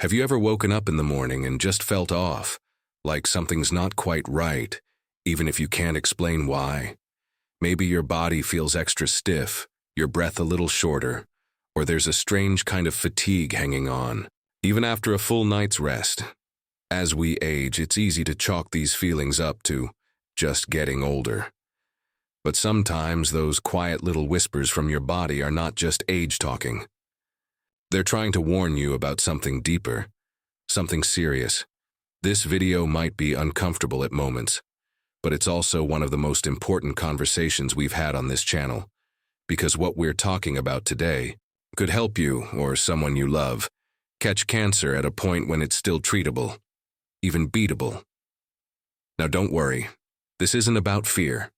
Have you ever woken up in the morning and just felt off, like something's not quite right, even if you can't explain why? Maybe your body feels extra stiff, your breath a little shorter, or there's a strange kind of fatigue hanging on, even after a full night's rest. As we age, it's easy to chalk these feelings up to just getting older. But sometimes those quiet little whispers from your body are not just age talking. They're trying to warn you about something deeper, something serious. This video might be uncomfortable at moments, but it's also one of the most important conversations we've had on this channel, because what we're talking about today could help you, or someone you love, catch cancer at a point when it's still treatable, even beatable. Now don't worry, this isn't about fear.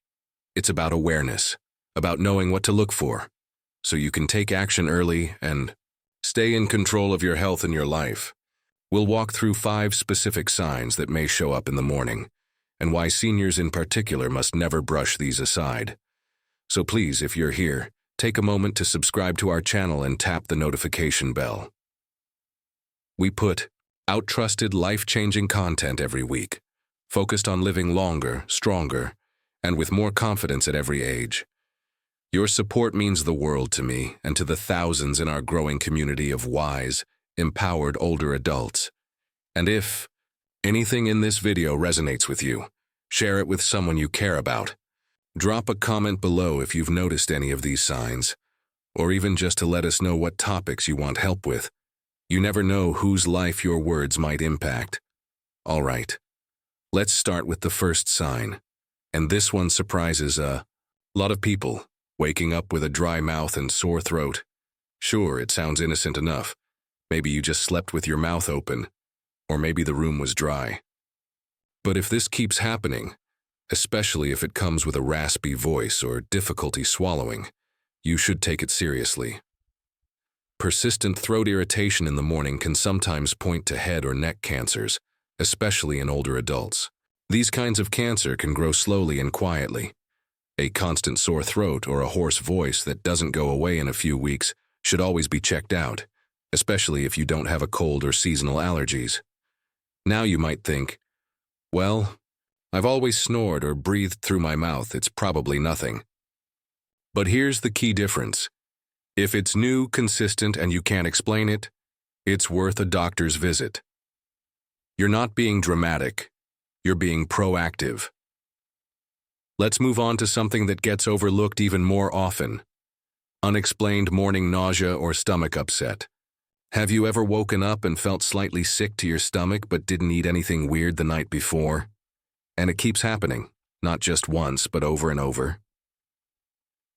It's about awareness, about knowing what to look for, so you can take action early and stay in control of your health and your life. We'll walk through 5 specific signs that may show up in the morning, and why seniors in particular must never brush these aside. So please, if you're here, take a moment to subscribe to our channel and tap the notification bell. We put out trusted, life-changing content every week, focused on living longer, stronger, and with more confidence at every age. Your support means the world to me and to the thousands in our growing community of wise, empowered older adults. And if anything in this video resonates with you, share it with someone you care about. Drop a comment below if you've noticed any of these signs, or even just to let us know what topics you want help with. You never know whose life your words might impact. All right, let's start with the first sign. And this one surprises a lot of people. Waking up with a dry mouth and sore throat. Sure, it sounds innocent enough. Maybe you just slept with your mouth open, or maybe the room was dry. But if this keeps happening, especially if it comes with a raspy voice or difficulty swallowing, you should take it seriously. Persistent throat irritation in the morning can sometimes point to head or neck cancers, especially in older adults. These kinds of cancer can grow slowly and quietly. A constant sore throat or a hoarse voice that doesn't go away in a few weeks should always be checked out, especially if you don't have a cold or seasonal allergies. Now you might think, well, I've always snored or breathed through my mouth, it's probably nothing. But here's the key difference. If it's new, consistent, and you can't explain it, it's worth a doctor's visit. You're not being dramatic, you're being proactive. Let's move on to something that gets overlooked even more often. Unexplained morning nausea or stomach upset. Have you ever woken up and felt slightly sick to your stomach but didn't eat anything weird the night before? And it keeps happening, not just once but over and over.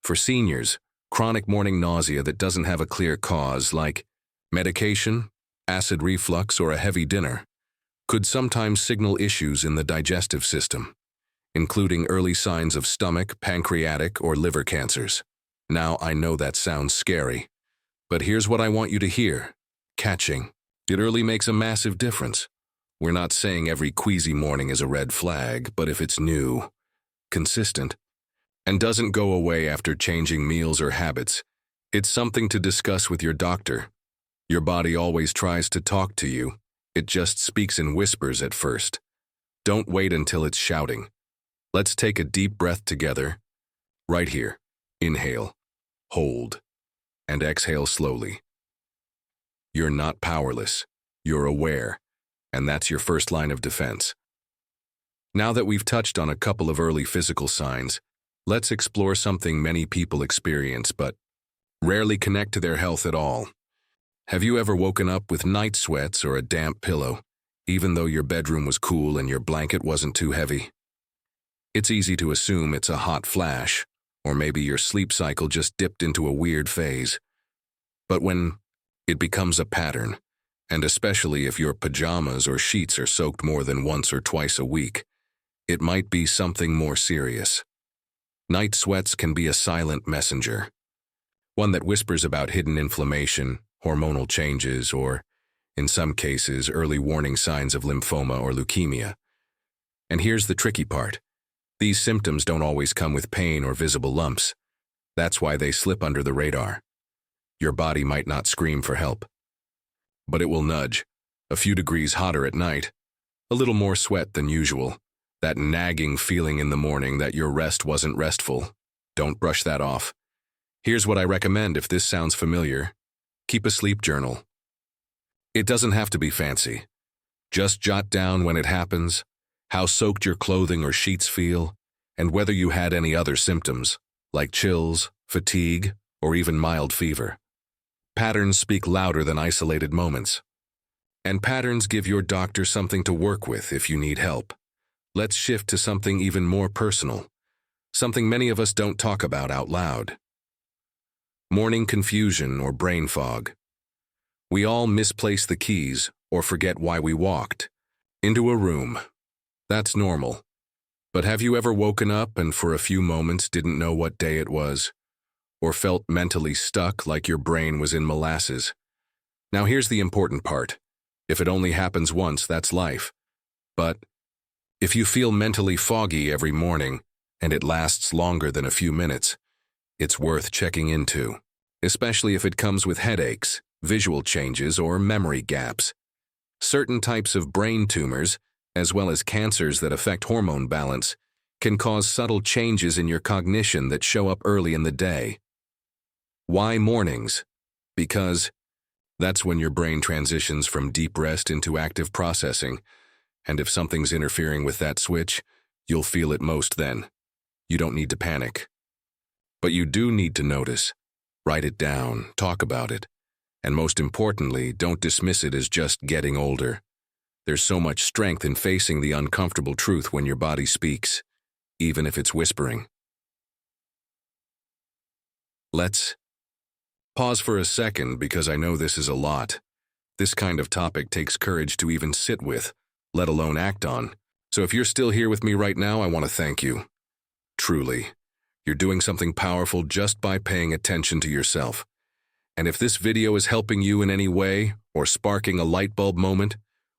For seniors, chronic morning nausea that doesn't have a clear cause, like medication, acid reflux, or a heavy dinner, could sometimes signal issues in the digestive system, including early signs of stomach, pancreatic, or liver cancers. Now, I know that sounds scary, but here's what I want you to hear. Catching it early makes a massive difference. We're not saying every queasy morning is a red flag, but if it's new, consistent, and doesn't go away after changing meals or habits, it's something to discuss with your doctor. Your body always tries to talk to you. It just speaks in whispers at first. Don't wait until it's shouting. Let's take a deep breath together. Right here. Inhale, hold, and exhale slowly. You're not powerless. You're aware, and that's your first line of defense. Now that we've touched on a couple of early physical signs, let's explore something many people experience but rarely connect to their health at all. Have you ever woken up with night sweats or a damp pillow, even though your bedroom was cool and your blanket wasn't too heavy? It's easy to assume it's a hot flash, or maybe your sleep cycle just dipped into a weird phase. But when it becomes a pattern, and especially if your pajamas or sheets are soaked more than once or twice a week, it might be something more serious. Night sweats can be a silent messenger, one that whispers about hidden inflammation, hormonal changes, or, in some cases, early warning signs of lymphoma or leukemia. And here's the tricky part. These symptoms don't always come with pain or visible lumps. That's why they slip under the radar. Your body might not scream for help, but it will nudge, a few degrees hotter at night, a little more sweat than usual, that nagging feeling in the morning that your rest wasn't restful. Don't brush that off. Here's what I recommend if this sounds familiar. Keep a sleep journal. It doesn't have to be fancy. Just jot down when it happens, how soaked your clothing or sheets feel, and whether you had any other symptoms, like chills, fatigue, or even mild fever. Patterns speak louder than isolated moments. And patterns give your doctor something to work with if you need help. Let's shift to something even more personal, something many of us don't talk about out loud. Morning confusion or brain fog. We all misplace the keys or forget why we walked into a room. That's normal. But have you ever woken up and for a few moments didn't know what day it was? Or felt mentally stuck like your brain was in molasses? Now here's the important part. If it only happens once, that's life. But if you feel mentally foggy every morning and it lasts longer than a few minutes, it's worth checking into, especially if it comes with headaches, visual changes, or memory gaps. Certain types of brain tumors, as well as cancers that affect hormone balance, can cause subtle changes in your cognition that show up early in the day. Why mornings? Because that's when your brain transitions from deep rest into active processing, and if something's interfering with that switch, you'll feel it most then. You don't need to panic. But you do need to notice. Write it down, talk about it, and most importantly, don't dismiss it as just getting older. There's so much strength in facing the uncomfortable truth when your body speaks, even if it's whispering. Let's pause for a second because I know this is a lot. This kind of topic takes courage to even sit with, let alone act on. So if you're still here with me right now, I want to thank you. Truly, you're doing something powerful just by paying attention to yourself. And if this video is helping you in any way or sparking a light bulb moment,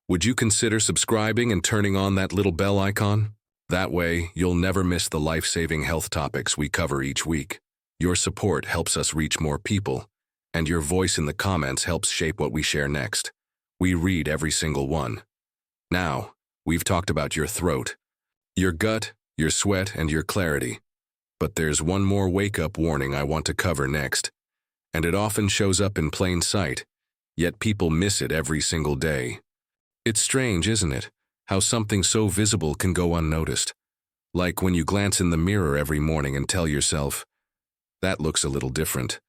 would you consider subscribing and turning on that little bell icon? That way, you'll never miss the life-saving health topics we cover each week. Your support helps us reach more people, and your voice in the comments helps shape what we share next. We read every single one. Now, we've talked about your throat, your gut, your sweat, and your clarity. But there's one more wake-up warning I want to cover next, and it often shows up in plain sight, yet people miss it every single day. It's strange, isn't it, how something so visible can go unnoticed? Like when you glance in the mirror every morning and tell yourself, that looks a little different,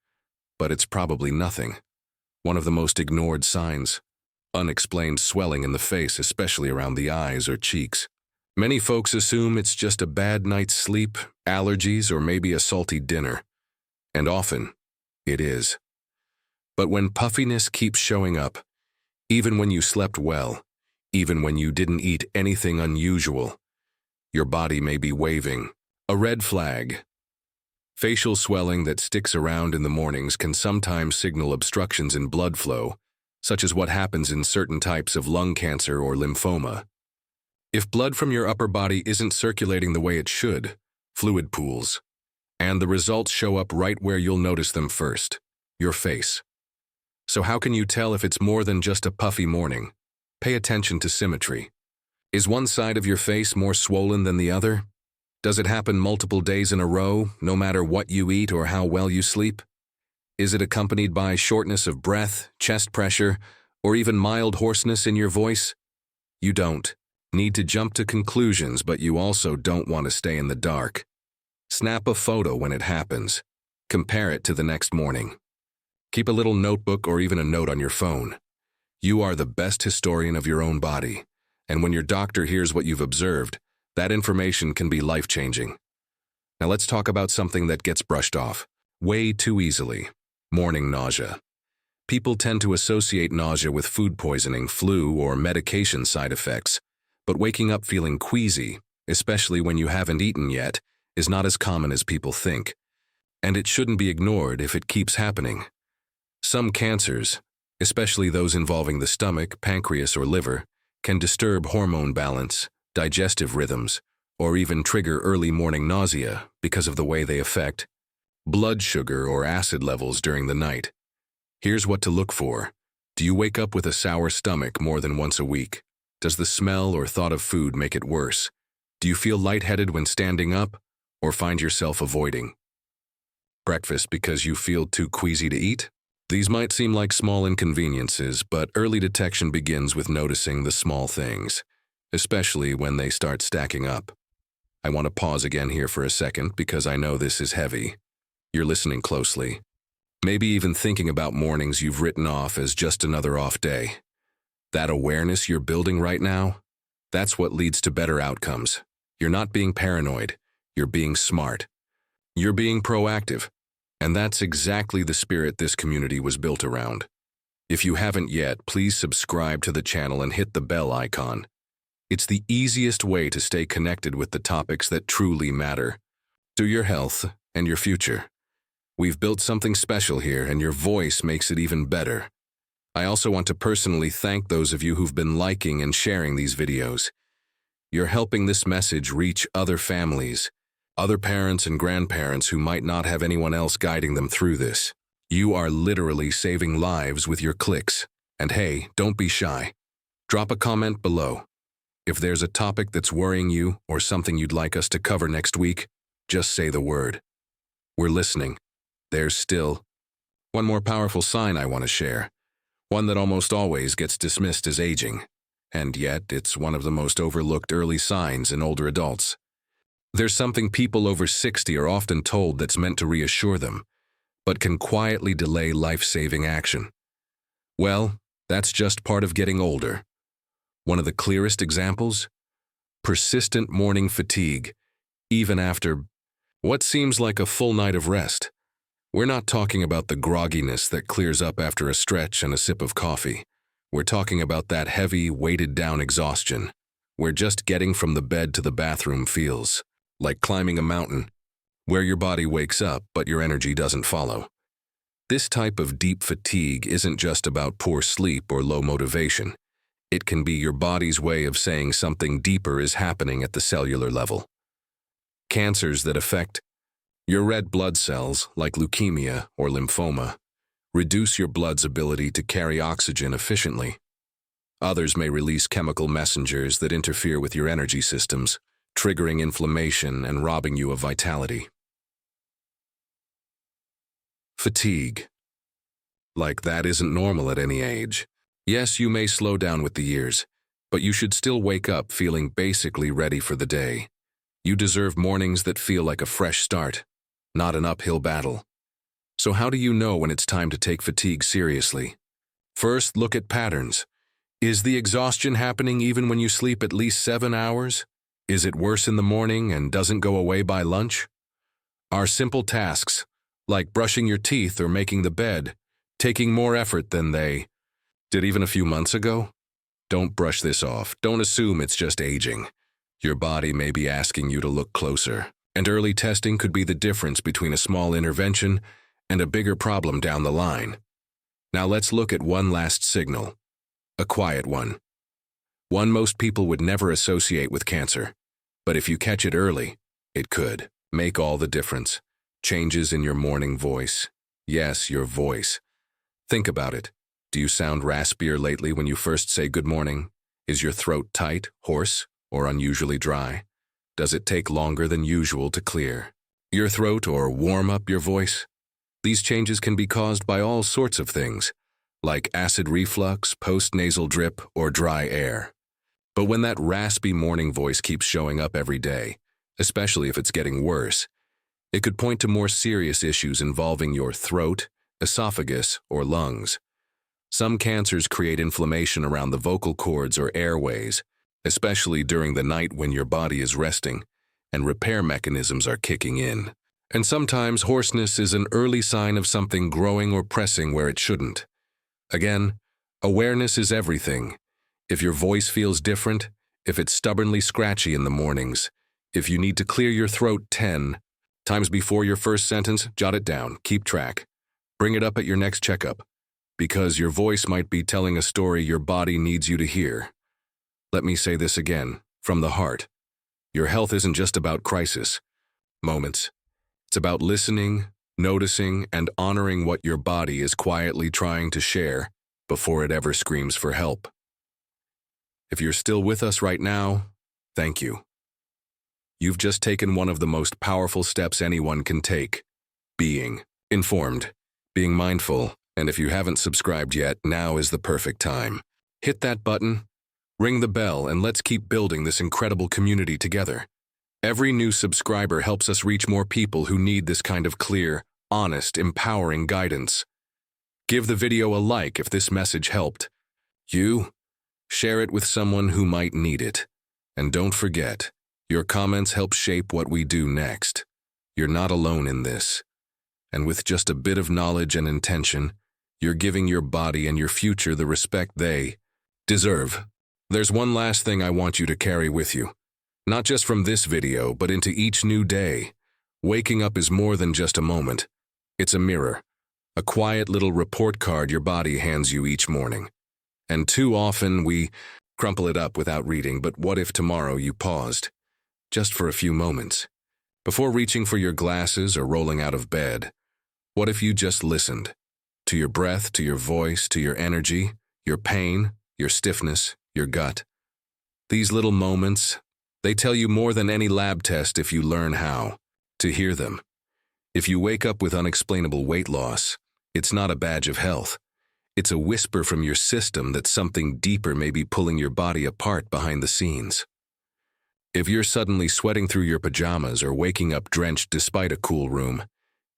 but it's probably nothing. One of the most ignored signs, unexplained swelling in the face, especially around the eyes or cheeks. Many folks assume it's just a bad night's sleep, allergies, or maybe a salty dinner. And often, it is. But when puffiness keeps showing up, even when you slept well, even when you didn't eat anything unusual, your body may be waving a red flag. Facial swelling that sticks around in the mornings can sometimes signal obstructions in blood flow, such as what happens in certain types of lung cancer or lymphoma. If blood from your upper body isn't circulating the way it should, fluid pools, and the results show up right where you'll notice them first, your face. So how can you tell if it's more than just a puffy morning? Pay attention to symmetry. Is one side of your face more swollen than the other? Does it happen multiple days in a row, no matter what you eat or how well you sleep? Is it accompanied by shortness of breath, chest pressure, or even mild hoarseness in your voice? You don't need to jump to conclusions, but you also don't want to stay in the dark. Snap a photo when it happens. Compare it to the next morning. Keep a little notebook or even a note on your phone. You are the best historian of your own body, and when your doctor hears what you've observed, that information can be life-changing. Now let's talk about something that gets brushed off way too easily: morning nausea. People tend to associate nausea with food poisoning, flu, or medication side effects, but waking up feeling queasy, especially when you haven't eaten yet, is not as common as people think, and it shouldn't be ignored if it keeps happening. Some cancers, especially those involving the stomach, pancreas, or liver, can disturb hormone balance, digestive rhythms, or even trigger early morning nausea because of the way they affect blood sugar or acid levels during the night. Here's what to look for. Do you wake up with a sour stomach more than once a week? Does the smell or thought of food make it worse? Do you feel lightheaded when standing up, or find yourself avoiding breakfast because you feel too queasy to eat? These might seem like small inconveniences, but early detection begins with noticing the small things, especially when they start stacking up. I want to pause again here for a second because I know this is heavy. You're listening closely. Maybe even thinking about mornings you've written off as just another off day. That awareness you're building right now, that's what leads to better outcomes. You're not being paranoid, you're being smart. You're being proactive, and that's exactly the spirit this community was built around. If you haven't yet, please subscribe to the channel and hit the bell icon. It's the easiest way to stay connected with the topics that truly matter to your health and your future. We've built something special here, and your voice makes it even better. I also want to personally thank those of you who've been liking and sharing these videos. You're helping this message reach other families, other parents and grandparents who might not have anyone else guiding them through this. You are literally saving lives with your clicks. And hey, don't be shy. Drop a comment below. If there's a topic that's worrying you or something you'd like us to cover next week, just say the word. We're listening. There's still one more powerful sign I want to share, one that almost always gets dismissed as aging, and yet it's one of the most overlooked early signs in older adults. There's something people over 60 are often told that's meant to reassure them, but can quietly delay life-saving action. Well, that's just part of getting older. One of the clearest examples? Persistent morning fatigue, even after what seems like a full night of rest. We're not talking about the grogginess that clears up after a stretch and a sip of coffee. We're talking about that heavy, weighted-down exhaustion, where just getting from the bed to the bathroom feels like climbing a mountain, where your body wakes up but your energy doesn't follow. This type of deep fatigue isn't just about poor sleep or low motivation. It can be your body's way of saying something deeper is happening at the cellular level. Cancers that affect your red blood cells, like leukemia or lymphoma, reduce your blood's ability to carry oxygen efficiently. Others may release chemical messengers that interfere with your energy systems, triggering inflammation and robbing you of vitality. Fatigue. Like that isn't normal at any age. Yes, you may slow down with the years, but you should still wake up feeling basically ready for the day. You deserve mornings that feel like a fresh start, not an uphill battle. So how do you know when it's time to take fatigue seriously? First, look at patterns. Is the exhaustion happening even when you sleep at least 7 hours? Is it worse in the morning and doesn't go away by lunch? Are simple tasks, like brushing your teeth or making the bed, taking more effort than they did even a few months ago? Don't brush this off. Don't assume it's just aging. Your body may be asking you to look closer, and early testing could be the difference between a small intervention and a bigger problem down the line. Now let's look at one last signal, a quiet one. One most people would never associate with cancer, but if you catch it early, it could make all the difference. Changes in your morning voice. Yes, your voice. Think about it. Do you sound raspier lately when you first say good morning? Is your throat tight, hoarse, or unusually dry? Does it take longer than usual to clear your throat or warm up your voice? These changes can be caused by all sorts of things, like acid reflux, post-nasal drip, or dry air. But when that raspy morning voice keeps showing up every day, especially if it's getting worse, it could point to more serious issues involving your throat, esophagus, or lungs. Some cancers create inflammation around the vocal cords or airways, especially during the night when your body is resting and repair mechanisms are kicking in. And sometimes hoarseness is an early sign of something growing or pressing where it shouldn't. Again, awareness is everything. If your voice feels different, if it's stubbornly scratchy in the mornings, if you need to clear your throat 10 times before your first sentence, jot it down, keep track. Bring it up at your next checkup, because your voice might be telling a story your body needs you to hear. Let me say this again, from the heart. Your health isn't just about crisis moments. It's about listening, noticing, and honoring what your body is quietly trying to share. before it ever screams for help. If you're still with us right now, thank you. You've just taken one of the most powerful steps anyone can take: being informed, being mindful, and if you haven't subscribed yet, now is the perfect time. Hit that button, ring the bell, and let's keep building this incredible community together. Every new subscriber helps us reach more people who need this kind of clear, honest, empowering guidance. Give the video a like if this message helped you. Share it with someone who might need it. And don't forget, your comments help shape what we do next. You're not alone in this. And with just a bit of knowledge and intention, you're giving your body and your future the respect they deserve. There's one last thing I want you to carry with you. Not just from this video, but into each new day. Waking up is more than just a moment. It's a mirror, a quiet little report card your body hands you each morning. And too often we crumple it up without reading, but what if tomorrow you paused, just for a few moments, before reaching for your glasses or rolling out of bed? What if you just listened? To your breath, to your voice, to your energy, your pain, your stiffness, your gut. These little moments, they tell you more than any lab test if you learn how to hear them. If you wake up with unexplainable weight loss, it's not a badge of health. It's a whisper from your system that something deeper may be pulling your body apart behind the scenes. If you're suddenly sweating through your pajamas or waking up drenched despite a cool room,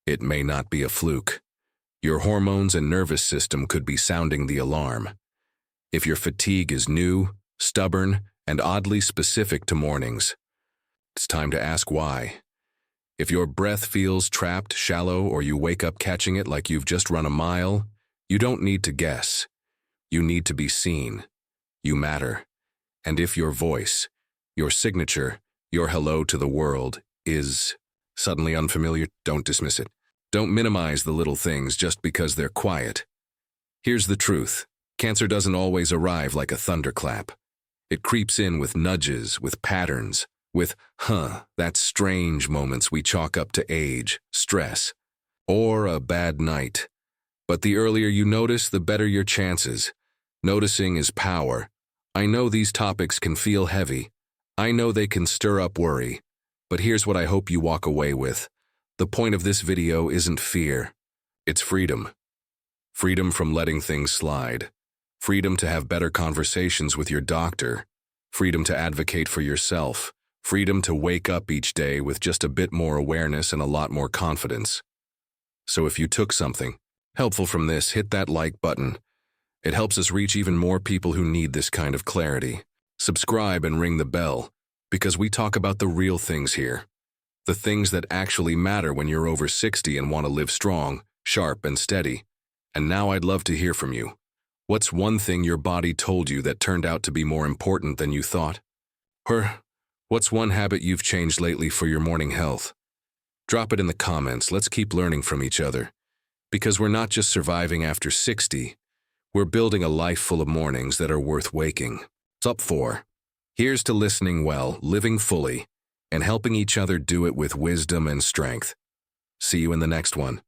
it may not be a fluke. Your hormones and nervous system could be sounding the alarm. If your fatigue is new, stubborn, and oddly specific to mornings, it's time to ask why. If your breath feels trapped, shallow, or you wake up catching it like you've just run a mile, you don't need to guess. You need to be seen. You matter. And if your voice, your signature, your hello to the world is suddenly unfamiliar, don't dismiss it. Don't minimize the little things just because they're quiet. Here's the truth. Cancer doesn't always arrive like a thunderclap. It creeps in with nudges, with patterns, with, that's strange moments we chalk up to age, stress, or a bad night. But the earlier you notice, the better your chances. Noticing is power. I know these topics can feel heavy. I know they can stir up worry. But here's what I hope you walk away with. The point of this video isn't fear. It's freedom. Freedom from letting things slide. Freedom to have better conversations with your doctor. Freedom to advocate for yourself. Freedom to wake up each day with just a bit more awareness and a lot more confidence. So if you took something helpful from this, hit that like button. It helps us reach even more people who need this kind of clarity. Subscribe and ring the bell, because we talk about the real things here. The things that actually matter when you're over 60 and want to live strong, sharp, and steady. And now I'd love to hear from you. What's one thing your body told you that turned out to be more important than you thought? Or what's one habit you've changed lately for your morning health? Drop it in the comments. Let's keep learning from each other. Because we're not just surviving after 60, we're building a life full of mornings that are worth waking up for. Here's to listening well, living fully, and helping each other do it with wisdom and strength. See you in the next one.